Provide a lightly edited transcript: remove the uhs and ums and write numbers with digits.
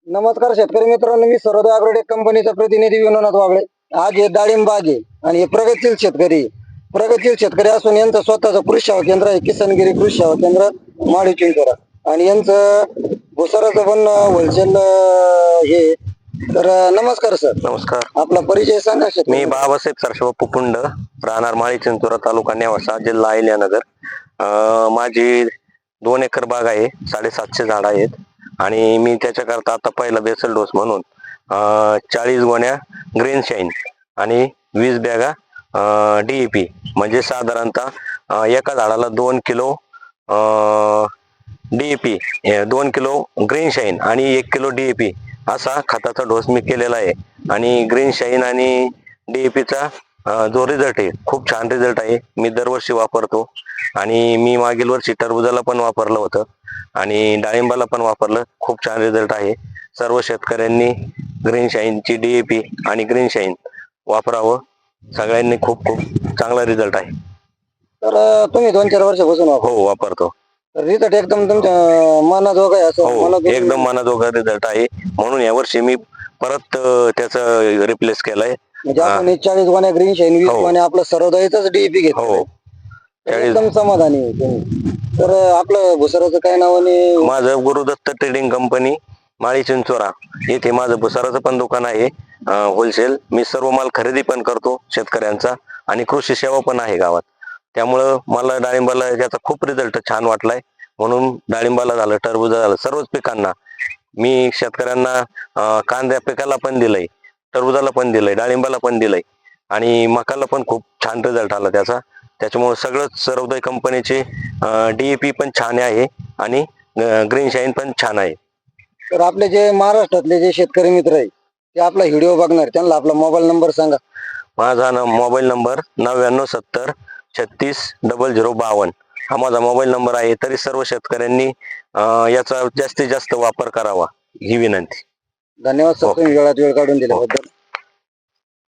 नमस्कार शेतकरी मित्रांनो, मी सरोदे अॅग्रोटेक कंपनीचा प्रतिनिधी विनोद वागळे. आज हे डाळिंब बाग आहे आणि हे प्रगतशील शेतकरी असून यांचं स्वतःचं कृषी सेवा केंद्र आहे, किसनगिरी कृषी सेवा केंद्र माडी चिंचोरा. आणि यांचं भुसाराचं पण होलसेल हे. तर नमस्कार सर. नमस्कार. आपला परिचय सांगा. मी बाबासाहेब सरशोबाप्पू पुंड, राहणार माळी चिंचोरा, तालुका नेवासा, जिल्हा अहिल्यानगर. माझी 2 एकर बाग आहे, 750 झाड आहेत. आणि मी त्याच्याकरता आता पहिला बेसल डोस म्हणून 40 गोण्या ग्रीन शाईन आणि 20 बॅगा DAP, म्हणजे साधारणतः एका झाडाला 2 kilo DAP, 2 kilo green shine आणि 1 किलो DAP असा खताचा डोस मी केलेला आहे. आणि ग्रीन शाईन आणि DAPचा जो रिझल्ट आहे, खूप छान रिझल्ट आहे. मी दरवर्षी वापरतो आणि मी मागील वर्षी टरबुजाला पण वापरलं होतं आणि डाळिंबाला पण वापरलं. खूप छान रिझल्ट आहे. सर्व शेतकऱ्यांनी ग्रीन शाईनची DAP आणि ग्रीन शाईन वापरावं. सगळ्यांनी खूप चांगला रिझल्ट आहे. तर तुम्ही 2-4 वर्षापासून हो वापरतो. रिझल्ट एकदम तुमच्या मनाजोगा आहे असं? हो, एकदम मनाजोगा रिझल्ट आहे. म्हणून यावर्षी मी परत त्याचं रिप्लेस केलंय. म्हणजे आपण 40 गोण्या ग्रीन शाईन 20 गोण्या आपलं सरोदयचाच DAP घेतो. हो, एकदम समाधानी आहे तुम्ही. तर आपलं भुसाराचं काय नाव? आणि माझं गुरुदत्त ट्रेडिंग कंपनी, माळी चिंचोरा येथे माझं भुसाराचं पण दुकान आहे, होलसेल. मी सर्व माल खरेदी पण करतो शेतकऱ्यांचा आणि कृषी सेवा पण आहे गावात. त्यामुळं मला डाळिंबाला याचा खूप रिझल्ट छान वाटलाय. म्हणून डाळिंबाला झालं, टरबुजा झालं, सर्वच पिकांना मी शेतकऱ्यांना कांद्या पिकाला पण दिलंय, टरबुजाला पण दिलंय, डाळिंबाला पण दिलंय आणि मकाला पण खूप छान रिझल्ट आला त्याचा. त्याच्यामुळे सगळंच सरोदय कंपनीचे DAP पण छान आहे आणि ग्रीन शाईन पण छान आहे. तर आपले जे महाराष्ट्रातले जे शेतकरी मित्र आहे ते आपला व्हिडिओ बघणार, त्यांना आपला मोबाईल नंबर सांगा. माझा मोबाईल नंबर 9970 36 0052 हा माझा मोबाईल नंबर आहे. तरी सर्व शेतकऱ्यांनी याचा जास्तीत जास्त वापर करावा ही विनंती. धन्यवाद सर, तुम्ही वेळात वेळ काढून दिल्याबद्दल.